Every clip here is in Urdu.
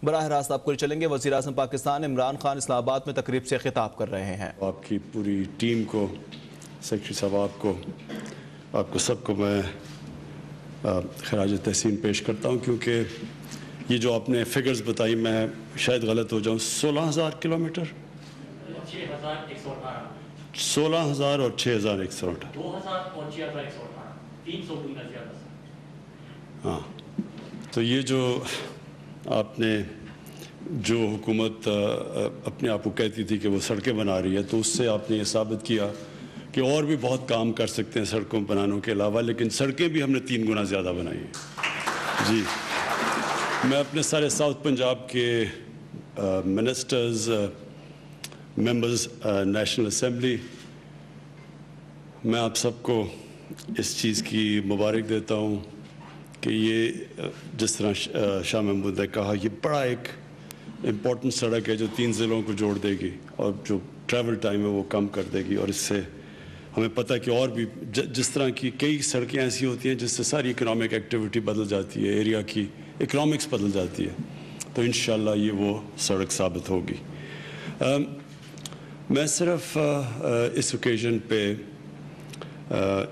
براہ راست آپ کو چلیں گے. وزیر اعظم پاکستان عمران خان اسلام آباد میں تقریب سے خطاب کر رہے ہیں. آپ کی پوری ٹیم کو، سیکرٹری صاحب آپ کو سب کو میں خراج تحسین پیش کرتا ہوں، کیونکہ یہ جو آپ نے فگرز بتائی میں شاید غلط ہو جاؤں. 16,000 کلومیٹر، 16,000 اور 6,118، 2,000 اور 6,118، 300 گنا زیادہ. ہاں. تو یہ جو آپ نے جو حکومت اپنے آپ کو کہتی تھی کہ وہ سڑکیں بنا رہی ہے، تو اس سے آپ نے یہ ثابت کیا کہ اور بھی بہت کام کر سکتے ہیں سڑکوں بنانے کے علاوہ، لیکن سڑکیں بھی ہم نے 3 گنا زیادہ بنائی ہیں. جی، میں اپنے سارے ساؤتھ پنجاب کے منسٹرز، ممبرز نیشنل اسمبلی، میں آپ سب کو اس چیز کی مبارک دیتا ہوں کہ یہ جس طرح شاہ محمود نے کہا، یہ بڑا ایک امپورٹنٹ سڑک ہے جو 3 ضلعوں کو جوڑ دے گی اور جو ٹریول ٹائم ہے وہ کم کر دے گی. اور اس سے ہمیں پتہ ہے کہ اور بھی جس طرح کی کئی سڑکیں ایسی ہوتی ہیں جس سے ساری اکنامک ایکٹیویٹی بدل جاتی ہے، ایریا کی اکنامکس بدل جاتی ہے. تو انشاءاللہ یہ وہ سڑک ثابت ہوگی. میں صرف اس اوکیزن پہ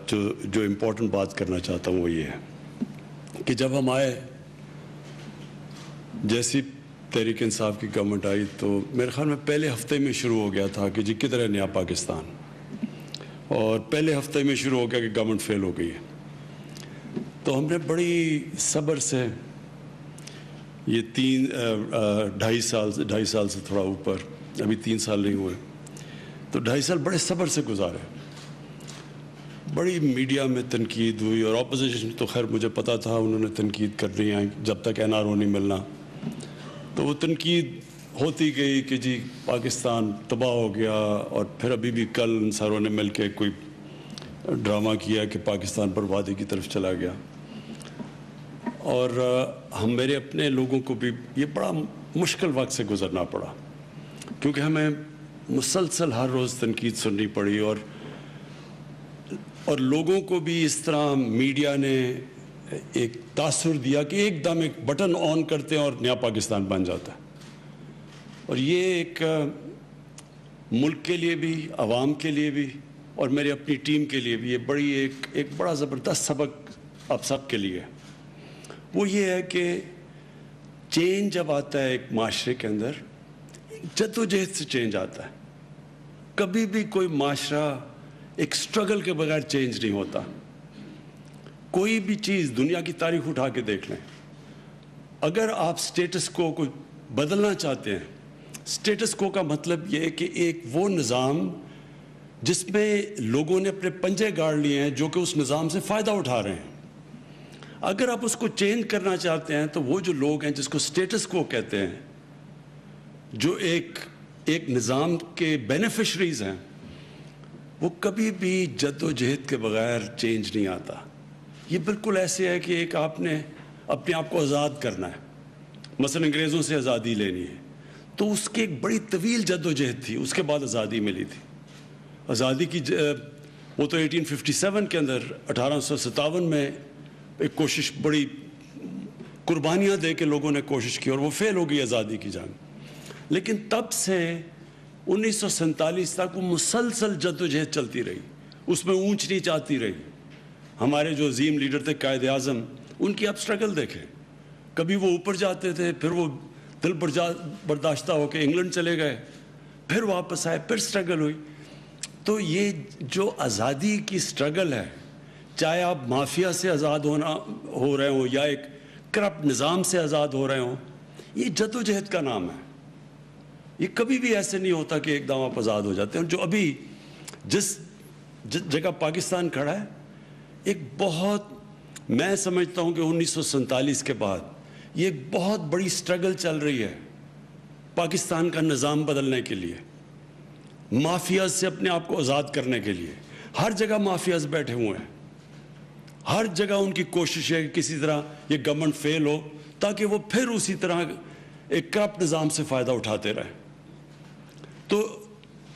جو امپورٹنٹ بات کرنا چاہتا ہوں وہ یہ ہے کہ جب ہم آئے، جیسی تحریک انصاف کی گورنمنٹ آئی، تو میرے خیال میں پہلے ہفتے میں شروع ہو گیا تھا کہ جی کدھر ہے نیا پاکستان، اور پہلے ہفتے میں شروع ہو گیا کہ گورنمنٹ فیل ہو گئی ہے. تو ہم نے بڑی صبر سے یہ 2.5 سال سے تھوڑا اوپر، ابھی 3 سال نہیں ہوئے، تو 2.5 سال بڑے صبر سے گزارے. بڑی میڈیا میں تنقید ہوئی، اور اپوزیشن تو خیر مجھے پتا تھا انہوں نے تنقید کرنی ہے جب تک NRO نہیں ملنا. تو وہ تنقید ہوتی گئی کہ جی پاکستان تباہ ہو گیا، اور پھر ابھی بھی کل ان ساروں نے مل کے کوئی ڈرامہ کیا کہ پاکستان بربادی کی طرف چلا گیا. اور ہم میرے اپنے لوگوں کو بھی یہ بڑا مشکل وقت سے گزرنا پڑا، کیونکہ ہمیں مسلسل ہر روز تنقید سننی پڑی، اور لوگوں کو بھی اس طرح میڈیا نے ایک تاثر دیا کہ ایک دم ایک بٹن آن کرتے ہیں اور نیا پاکستان بن جاتا ہے. اور یہ ایک ملک کے لیے بھی، عوام کے لیے بھی، اور میری اپنی ٹیم کے لیے بھی یہ بڑی ایک بڑا زبردست سبق آپ سب کے لیے. وہ یہ ہے کہ چینج جب آتا ہے ایک معاشرے کے اندر، جدوجہد سے چینج آتا ہے. کبھی بھی کوئی معاشرہ ایک سٹرگل کے بغیر چینج نہیں ہوتا. کوئی بھی چیز دنیا کی تاریخ اٹھا کے دیکھ لیں، اگر آپ سٹیٹس کو کوئی بدلنا چاہتے ہیں، سٹیٹس کو کا مطلب یہ ہے کہ ایک وہ نظام جس میں لوگوں نے اپنے پنجے گاڑ لیے ہیں جو کہ اس نظام سے فائدہ اٹھا رہے ہیں، اگر آپ اس کو چینج کرنا چاہتے ہیں تو وہ جو لوگ ہیں جس کو سٹیٹس کو کہتے ہیں، جو ایک نظام کے بینیفیشریز ہیں، وہ کبھی بھی جد و جہد کے بغیر چینج نہیں آتا. یہ بالکل ایسے ہے کہ ایک آپ نے اپنے آپ کو آزاد کرنا ہے، مثلا انگریزوں سے آزادی لینی ہے، تو اس کی ایک بڑی طویل جد و جہد تھی، اس کے بعد آزادی ملی تھی. آزادی کی وہ تو 1857 کے اندر 1857 میں ایک کوشش، بڑی قربانیاں دے کے لوگوں نے کوشش کی، اور وہ فیل ہو گئی آزادی کی جنگ. لیکن تب سے 1947 تک وہ مسلسل جد و جہد چلتی رہی، اس میں اونچ نیچ آتی رہی. ہمارے جو عظیم لیڈر تھے قائد اعظم، ان کی آپ سٹرگل دیکھیں، کبھی وہ اوپر جاتے تھے، پھر وہ دل برداشتہ ہو کے انگلینڈ چلے گئے، پھر واپس آئے، پھر سٹرگل ہوئی. تو یہ جو آزادی کی سٹرگل ہے، چاہے آپ مافیا سے آزاد ہو رہے ہوں یا ایک کرپٹ نظام سے آزاد ہو رہے ہوں، یہ جد و جہد کا نام ہے. یہ کبھی بھی ایسے نہیں ہوتا کہ ایک دم آپ آزاد ہو جاتے ہیں. جو ابھی جس جگہ پاکستان کھڑا ہے، ایک بہت، میں سمجھتا ہوں کہ 1947 کے بعد یہ ایک بہت بڑی سٹرگل چل رہی ہے پاکستان کا نظام بدلنے کے لیے، مافیاز سے اپنے آپ کو آزاد کرنے کے لیے. ہر جگہ مافیاز بیٹھے ہوئے ہیں، ہر جگہ ان کی کوشش ہے کہ کسی طرح یہ گورنمنٹ فیل ہو تاکہ وہ پھر اسی طرح ایک کرپٹ نظام سے فائدہ اٹھاتے رہیں. تو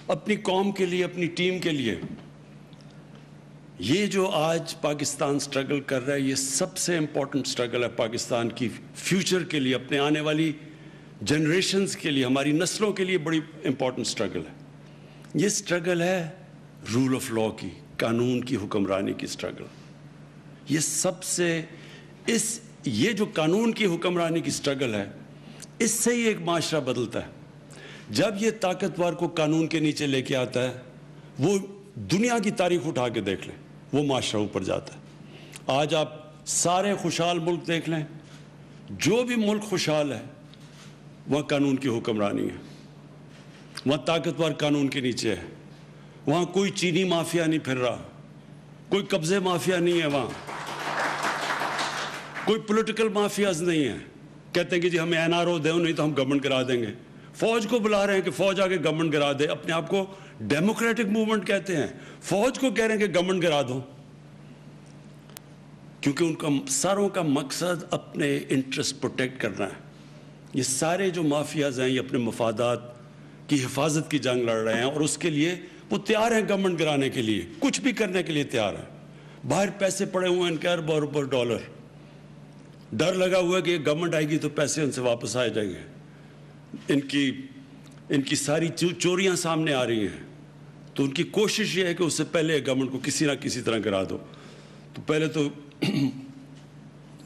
اپنی قوم کے لیے، اپنی ٹیم کے لیے یہ جو آج پاکستان سٹرگل کر رہا ہے، یہ سب سے امپورٹنٹ سٹرگل ہے پاکستان کی فیوچر کے لیے، اپنے آنے والی جنریشنز کے لیے, ہماری نسلوں کے لیے بڑی امپورٹنٹ اسٹرگل ہے. یہ اسٹرگل ہے رول آف لا کی, قانون کی حکمرانی کی اسٹرگل. یہ سب سے یہ جو قانون کی حکمرانی کی اسٹرگل ہے, اس سے ہی ایک معاشرہ بدلتا ہے. جب یہ طاقتور کو قانون کے نیچے لے کے آتا ہے, وہ دنیا کی تاریخ اٹھا کے دیکھ لیں, وہ معاشرہ اوپر جاتا ہے. آج آپ سارے خوشحال ملک دیکھ لیں, جو بھی ملک خوشحال ہے وہاں قانون کی حکمرانی ہے, وہاں طاقتور قانون کے نیچے ہے, وہاں کوئی چینی مافیا نہیں پھر رہا, کوئی قبضے مافیا نہیں ہے, وہاں کوئی پولیٹیکل مافیاز نہیں ہیں. کہتے ہیں کہ جی ہمیں NRO دیں, نہیں تو ہم گورنمنٹ کرا دیں گے. فوج کو بلا رہے ہیں کہ فوج آ کے گورنمنٹ کرا دے. اپنے آپ کو ڈیموکریٹک موومنٹ کہتے ہیں, فوج کو کہہ رہے ہیں کہ گورنمنٹ کرا دو, کیونکہ ان کا ساروں کا مقصد اپنے انٹرسٹ پروٹیکٹ کرنا ہے. یہ سارے جو مافیاز ہیں یہ اپنے مفادات کی حفاظت کی جنگ لڑ رہے ہیں, اور اس کے لیے وہ تیار ہیں گورنمنٹ کرانے کے لیے, کچھ بھی کرنے کے لیے تیار ہیں. باہر پیسے پڑے ہوئے ہیں ان کے اربوں اربوں ڈالر, ڈر لگا ہوا ہے کہ گورنمنٹ آئے گی تو پیسے ان سے واپس آ جائیں گے. ان کی ساری چوریاں سامنے آ رہی ہیں, تو ان کی کوشش یہ ہے کہ اس سے پہلے گورنمنٹ کو کسی نہ کسی طرح کرا دو. تو پہلے تو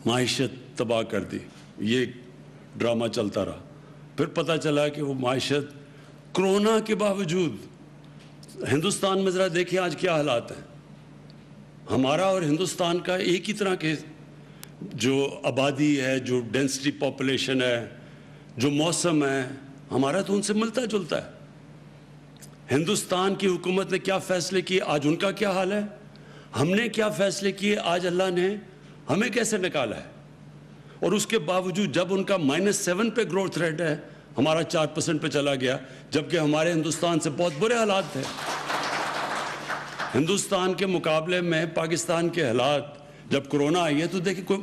معیشت تباہ کر دی, یہ ڈرامہ چلتا رہا. پھر پتہ چلا کہ وہ معیشت کرونا کے باوجود, ہندوستان میں ذرا دیکھیں آج کیا حالات ہیں. ہمارا اور ہندوستان کا ایک ہی طرح کے جو آبادی ہے, جو ڈینسٹی پاپولیشن ہے, جو موسم ہے, ہمارا تو ان سے ملتا جلتا ہے. ہندوستان کی حکومت نے کیا فیصلے کیے, آج ان کا کیا حال ہے. ہم نے کیا فیصلے کیے, آج اللہ نے ہمیں کیسے نکالا ہے. اور اس کے باوجود جب ان کا -7 پہ گروتھ ریٹ ہے, ہمارا 4% پہ چلا گیا, جبکہ ہمارے ہندوستان سے بہت برے حالات تھے. ہندوستان کے مقابلے میں پاکستان کے حالات جب کرونا آئی ہے تو دیکھیں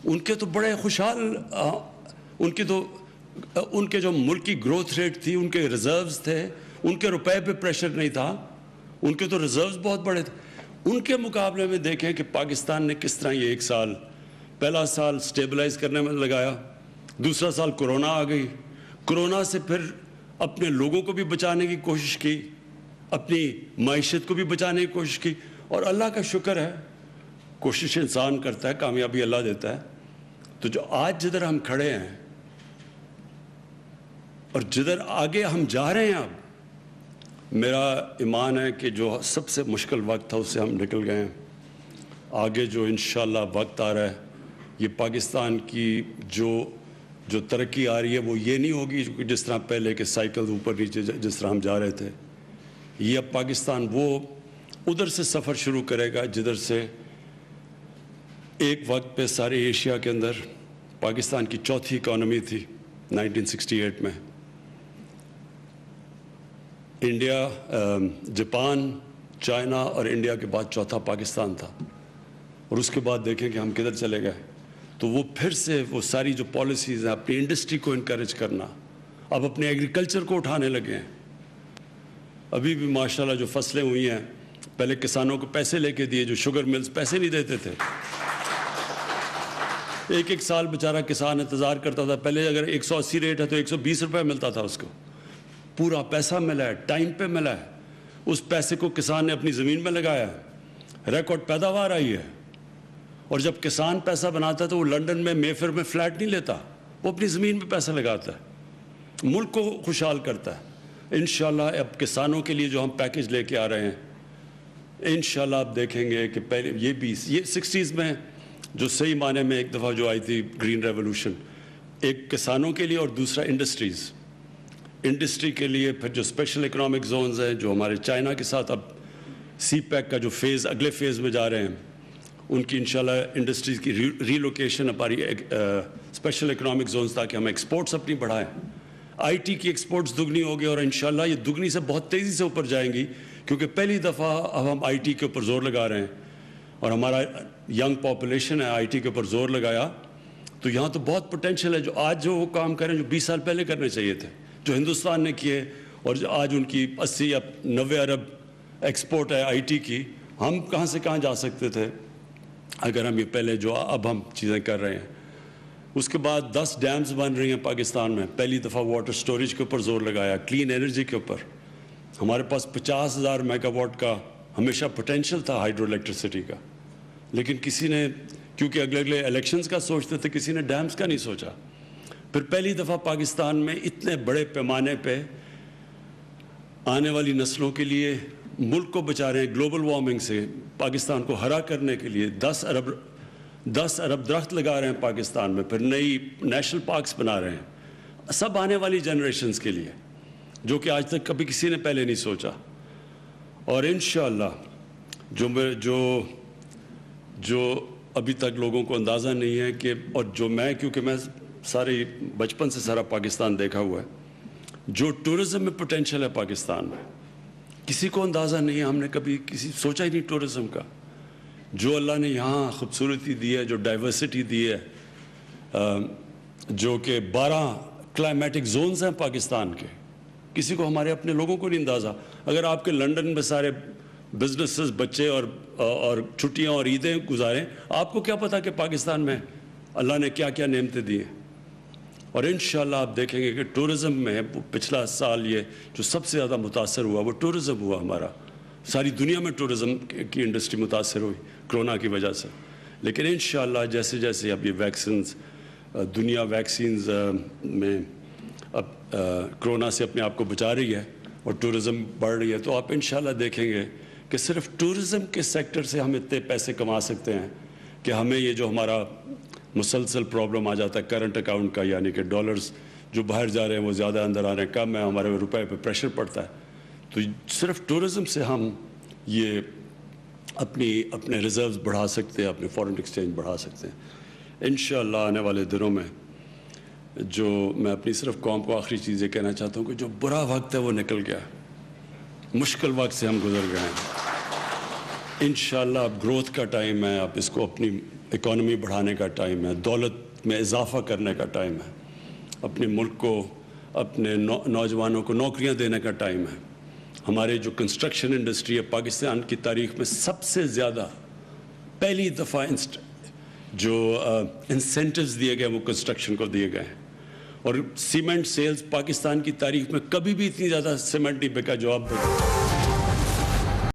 ان کے تو بڑے خوشحال, ان کے جو ملک کی گروتھ ریٹ تھی, ان کے ریزروز تھے, ان کے روپے پہ پریشر نہیں تھا, ان کے تو ریزروز بہت بڑے تھے. ان کے مقابلے میں دیکھیں کہ پاکستان نے کس طرح یہ ایک سال, پہلا سال سٹیبلائز کرنے میں لگایا, دوسرا سال کرونا آ گئی, کرونا سے پھر اپنے لوگوں کو بھی بچانے کی کوشش کی, اپنی معیشت کو بھی بچانے کی کوشش کی. اور اللہ کا شکر ہے, کوشش انسان کرتا ہے, کامیابی اللہ دیتا ہے. تو جو آج جدھر ہم کھڑے ہیں اور جدھر آگے ہم جا رہے ہیں, اب میرا ایمان ہے کہ جو سب سے مشکل وقت تھا اس سے ہم نکل گئے ہیں. آگے جو انشاءاللہ وقت آ رہا ہے, یہ پاکستان کی جو ترقی آ رہی ہے وہ یہ نہیں ہوگی جس طرح پہلے کے سائیکل اوپر نیچے جس طرح ہم جا رہے تھے. یہ اب پاکستان وہ ادھر سے سفر شروع کرے گا جدھر سے ایک وقت پہ سارے ایشیا کے اندر پاکستان کی چوتھی اکانومی تھی 1968 میں. انڈیا, جاپان, چائنا اور انڈیا کے بعد چوتھا پاکستان تھا. اور اس کے بعد دیکھیں کہ ہم کدھر چلے گئے. تو وہ پھر سے وہ ساری جو پالیسیز ہیں, اپنی انڈسٹری کو انکریج کرنا, اب اپنے ایگریکلچر کو اٹھانے لگے ہیں. ابھی بھی ماشاءاللہ جو فصلیں ہوئی ہیں, پہلے کسانوں کو پیسے لے کے دیے, جو شوگر ملز پیسے نہیں دیتے تھے. ایک سال بیچارہ کسان انتظار کرتا تھا. پہلے اگر 180 ریٹ ہے تو 120 روپے ملتا تھا اس کو. پورا پیسہ ملا ہے, ٹائم پہ ملا ہے. اس پیسے کو کسان نے اپنی زمین میں لگایا ہے, ریکارڈ پیداوار آئی ہے. اور جب کسان پیسہ بناتا ہے تو وہ لنڈن میں مے فیئر میں فلیٹ نہیں لیتا, وہ اپنی زمین پہ پیسہ لگاتا ہے, ملک کو خوشحال کرتا ہے. انشاءاللہ اب کسانوں کے لیے جو ہم پیکج لے کے آ رہے ہیں, انشاءاللہ آپ دیکھیں گے کہ پہلے یہ 60s میں جو صحیح معنی میں ایک دفعہ جو آئی تھی گرین ریولوشن, ایک کسانوں کے لیے اور دوسرا انڈسٹری کے لیے. پھر جو اسپیشل اکنامک زونز ہیں جو ہمارے چائنا کے ساتھ اب سی پیک کا جو فیز اگلے فیز میں جا رہے ہیں, ان کی انشاءاللہ انڈسٹریز کی ری لوکیشن ہماری اسپیشل اکنامک زونز, تاکہ ہم ایکسپورٹس اپنی بڑھائیں. آئی ٹی کی ایکسپورٹس دگنی ہو گئی, اور انشاءاللہ یہ دگنی سے بہت تیزی سے اوپر جائیں گی, کیونکہ پہلی دفعہ اب ہم آئی ٹی کے اوپر زور لگا رہے ہیں. اور ہمارا ینگ پاپولیشن ہے, آئی ٹی کے اوپر زور لگایا, تو یہاں تو بہت پوٹینشیل ہے. جو آج جو وہ کام کریں جو 20 سال پہلے کرنے چاہیے تھے, جو ہندوستان نے کیے, اور جو آج ان کی 80 یا 90 ارب ایکسپورٹ ہے آئی ٹی کی, ہم کہاں سے کہاں جا سکتے تھے اگر ہم یہ پہلے جو اب ہم چیزیں کر رہے ہیں. اس کے بعد 10 ڈیمز بن رہی ہیں پاکستان میں. پہلی دفعہ واٹر سٹوریج کے اوپر زور لگایا, کلین انرجی کے اوپر. ہمارے پاس 50,000 میگا واٹ کا ہمیشہ پوٹینشیل تھا ہائیڈرو الیکٹریسٹی کا, لیکن کسی نے, کیونکہ اگلے الیکشنز کا سوچتے تھے, کسی نے ڈیمز کا نہیں سوچا. پھر پہلی دفعہ پاکستان میں اتنے بڑے پیمانے پہ آنے والی نسلوں کے لیے ملک کو بچا رہے ہیں گلوبل وارمنگ سے. پاکستان کو ہرا کرنے کے لیے 10 ارب درخت لگا رہے ہیں پاکستان میں. پھر نئی نیشنل پارکس بنا رہے ہیں, سب آنے والی جنریشنز کے لیے, جو کہ آج تک کبھی کسی نے پہلے نہیں سوچا. اور انشاءاللہ جو ابھی تک لوگوں کو اندازہ نہیں ہے کہ, اور جو کیونکہ میں سارے بچپن سے سارا پاکستان دیکھا ہوا ہے, جو ٹورزم میں پوٹینشیل ہے پاکستان میں, کسی کو اندازہ نہیں ہے. ہم نے کبھی سوچا ہی نہیں ٹورزم کا. جو اللہ نے یہاں خوبصورتی دی ہے, جو ڈائیورسٹی دی ہے, جو کہ 12 کلائمیٹک زونز ہیں پاکستان کے, کسی کو, ہمارے اپنے لوگوں کو نہیں اندازہ. اگر آپ کے لنڈن میں سارے بزنسز, بچے اور چھٹیاں اور عیدیں گزاریں, آپ کو کیا پتا کہ پاکستان میں اللہ نے کیا کیا نعمتیں دی ہیں. اور انشاءاللہ آپ دیکھیں گے کہ ٹورزم میں پچھلا سال یہ جو سب سے زیادہ متاثر ہوا وہ ٹورزم ہوا ہمارا. ساری دنیا میں ٹورزم کی انڈسٹری متاثر ہوئی کرونا کی وجہ سے. لیکن انشاءاللہ جیسے جیسے اب یہ ویکسینز, دنیا ویکسینز میں اب کرونا سے اپنے آپ کو بچا رہی ہے اور ٹورزم بڑھ رہی ہے, تو آپ انشاءاللہ دیکھیں گے کہ صرف ٹورزم کے سیکٹر سے ہم اتنے پیسے کما سکتے ہیں کہ ہمیں یہ جو ہمارا مسلسل پرابلم آ جاتا ہے کرنٹ اکاؤنٹ کا, یعنی کہ ڈالرز جو باہر جا رہے ہیں وہ زیادہ اندر آ رہے ہیں, کم ہے, ہمارے روپے پہ پریشر پڑتا ہے. تو صرف ٹورزم سے ہم یہ اپنے ریزروز بڑھا سکتے ہیں, اپنے فارن ایکسچینج بڑھا سکتے ہیں انشاءاللہ. آنے والے دنوں میں جو میں اپنی صرف قوم کو آخری چیز یہ کہنا چاہتا ہوں کہ جو برا وقت ہے وہ نکل گیا, مشکل وقت سے ہم گزر گئے ہیں. انشاءاللہ اب گروتھ کا ٹائم ہے, اب اس کو اپنی اکانومی بڑھانے کا ٹائم ہے, دولت میں اضافہ کرنے کا ٹائم ہے, اپنے ملک کو, اپنے نوجوانوں کو نوکریاں دینے کا ٹائم ہے. ہمارے جو کنسٹرکشن انڈسٹری ہے پاکستان کی تاریخ میں سب سے زیادہ پہلی دفعہ جو انسینٹیوز دیے گئے وہ کنسٹرکشن کو دیے گئے ہیں. اور سیمنٹ سیلز پاکستان کی تاریخ میں کبھی بھی اتنی زیادہ سیمنٹ نہیں بکا جو اب